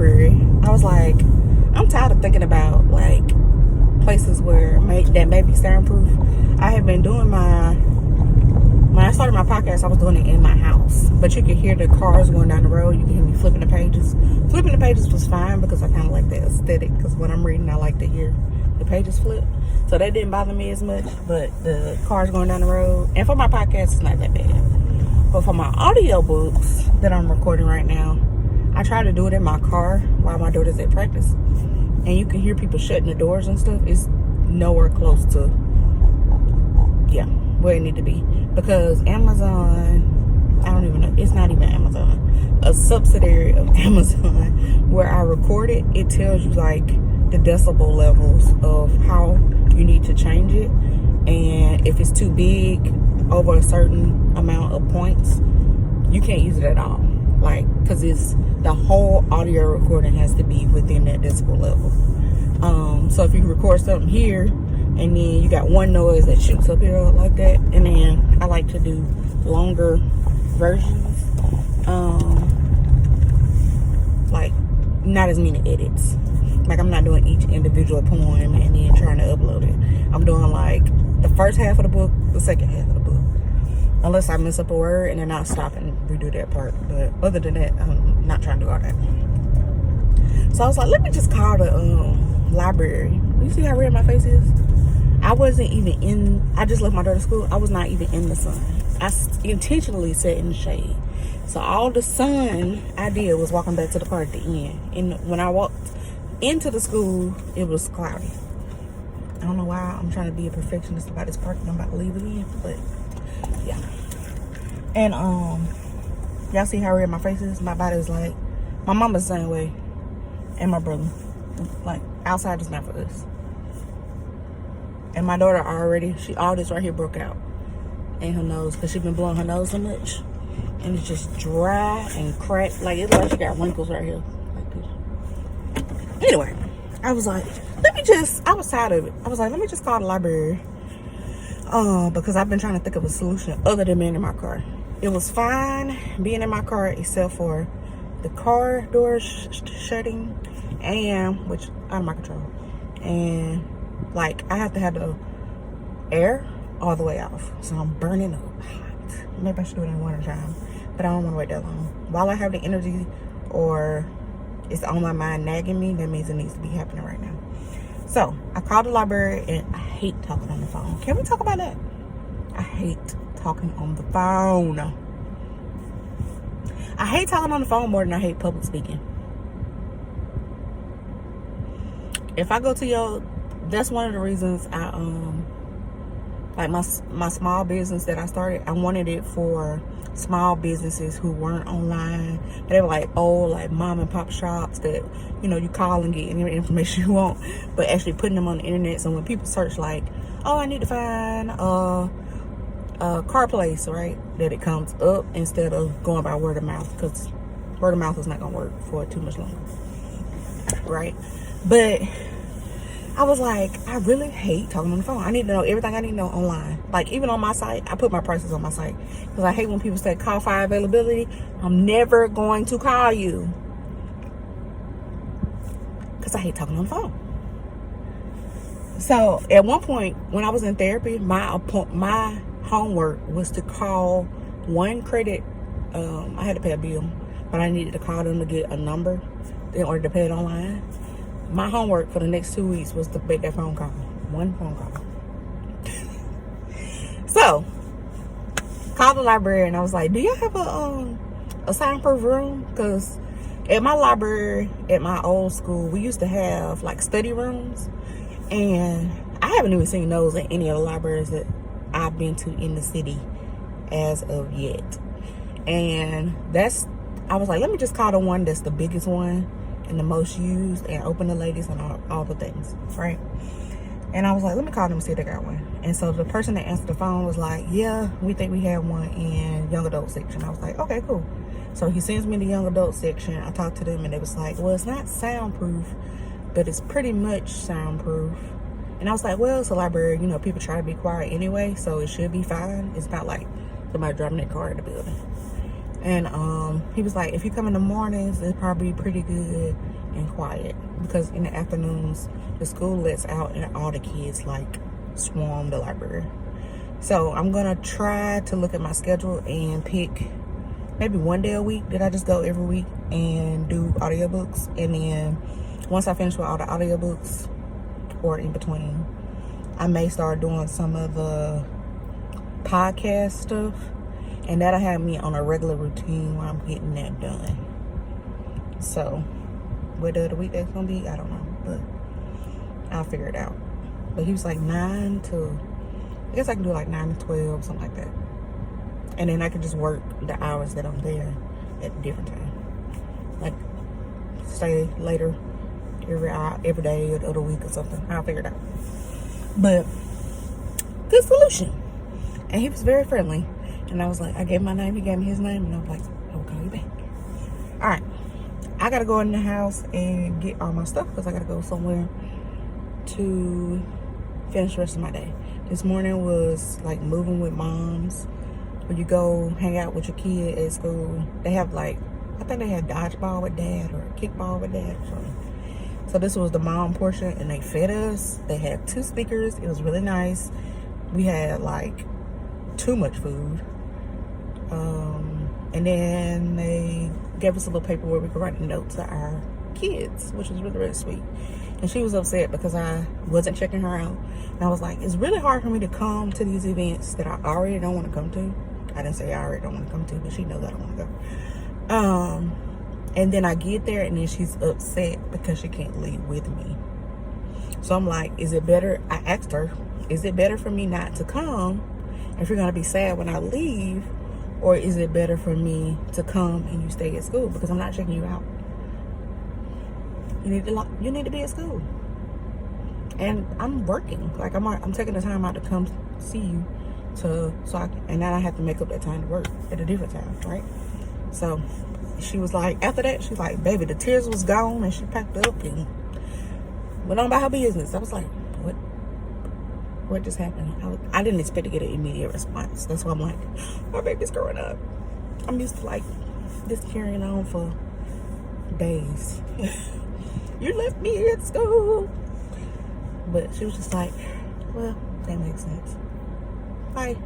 library, I was like, I'm tired of thinking about like places that may be soundproof. I have been doing when I started my podcast, I was doing it in my house, but you could hear the cars going down the road. You can hear me flipping the pages. Flipping the pages was fine because I kind of like the aesthetic, because when I'm reading, I like to hear the pages flip. So that didn't bother me as much, but the cars going down the road, and for my podcast, it's not that bad. But for my audiobooks that I'm recording right now, I try to do it in my car while my daughter's at practice. And you can hear people shutting the doors and stuff. It's nowhere close to, where it need to be. Because Amazon, I don't even know, it's not even Amazon. A subsidiary of Amazon, where I record it, it tells you like the decibel levels of how you need to change it. And if it's too big over a certain amount of points, you can't use it at all. Like, because it's the whole audio recording has to be within that decibel level. So if you record something here and then you got one noise that shoots up here like that, and then I like to do longer versions, like not as many edits. Like, I'm not doing each individual poem and then trying to upload it. I'm doing like the first half of the book, the second half of the book, unless I mess up a word, and then I'll stop and redo that part. But other than that, I'm not trying to do all that. So I was like, let me just call the library. You see how red my face is? I wasn't even I just left my daughter to school. I was not even in the sun. I intentionally sat in the shade. So all the sun I did was walking back to the car at the end. And when I walked into the school, it was cloudy. I don't know why I'm trying to be a perfectionist about this part, and I'm about to leave again, but yeah. And y'all see how red my face is? My body is like, my mama's the same way, and my brother. Like, outside is not for us. And my daughter already, all this right here broke out in her nose because she's been blowing her nose so much, and it's just dry and cracked. Like, it's like she got wrinkles right here like this. Anyway, I was like, I was tired of it. I was like, let me just call the library, because I've been trying to think of a solution other than being in my car. It was fine being in my car except for the car doors shutting, and which out of my control, and like I have to have the air all the way off, so I'm burning up hot. Maybe I should do it in the winter time, but I don't want to wait that long. While I have the energy, or it's on my mind nagging me, that means it needs to be happening right now. So I called the library, and I hate talking on the phone. Can we talk about that? I hate talking on the phone. I hate talking on the phone more than I hate public speaking. If I go to that's one of the reasons I like my small business that I started. I wanted it for small businesses who weren't online. They were like old, like mom and pop shops that, you call and get any information you want, but actually putting them on the internet. So when people search like, oh, I need to find a car place, right, that it comes up instead of going by word of mouth, because word of mouth is not gonna work for too much longer, right? But I was like, I really hate talking on the phone. I need to know everything I need to know online. Like, even on my site, I put my prices on my site, because I hate when people say call for availability. I'm never going to call you, because I hate talking on the phone. So at one point when I was in therapy, my homework was to call one credit. I had to pay a bill, but I needed to call them to get a number in order to pay it online. My homework for the next 2 weeks was to make that phone call. One phone call. So, called the library, and I was like, do you have a soundproof room? Because at my library, at my old school, we used to have like study rooms. And I haven't even seen those at any of the libraries that I've been to in the city as of yet. And I was like, let me just call the one that's the biggest one and the most used, and open the latest and all the things, right? And I was like, let me call them and see if they got one. And so the person that answered the phone was like, yeah, we think we have one in young adult section. I was like, okay, cool. So he sends me the young adult section. I talked to them, and they was like, well, it's not soundproof, but it's pretty much soundproof. And I was like, well, it's a library, people try to be quiet anyway, so it should be fine. It's not like somebody driving their car in the building. And he was like, if you come in the mornings, it's probably pretty good. and quiet, because in the afternoons the school lets out and all the kids like swarm the library. So I'm gonna try to look at my schedule and pick maybe one day a week that I just go every week and do audiobooks. And then once I finish with all the audiobooks, or in between, I may start doing some of the podcast stuff, and that'll have me on a regular routine where I'm getting that done. So what day of the week that's gonna be, I don't know, but I'll figure it out. But he was like 9 to, I guess I can do like 9 to 12, something like that. And then I can just work the hours that I'm there at a different time. Like stay later every day of the week or something. I'll figure it out. But good solution. And he was very friendly. And I was like, I gave him my name, he gave me his name, and I was like, I will call you back. Alright. I gotta go in the house and get all my stuff because I gotta go somewhere to finish the rest of my day. This morning was like moving with moms, where you go hang out with your kid at school. They have like, I think they had dodgeball with dad or kickball with dad or something. So this was the mom portion, and they fed us. They had 2 speakers. It was really nice. We had like too much food. And then they gave us a little paper where we could write notes to our kids, which was really, really sweet. And she was upset because I wasn't checking her out. And I was like, it's really hard for me to come to these events that I already don't want to come to. I didn't say I already don't want to come to, but she knows I don't want to go. And then I get there, and then she's upset because she can't leave with me. So I'm like, is it better? I asked her, is it better for me not to come if you're going to be sad when I leave? Or is it better for me to come and you stay at school? Because I'm not checking you out. You need to be at school. And I'm working. Like I'm taking the time out to come see you, and now I have to make up that time to work at a different time, right? So she was like, after that, she's like, baby, the tears was gone, and she packed up and went on about her business. I was like, what just happened? I didn't expect to get an immediate response. That's why I'm like, my baby's growing up. I'm used to like this carrying on for days. You left me at school. But she was just like, well, that makes sense. Bye.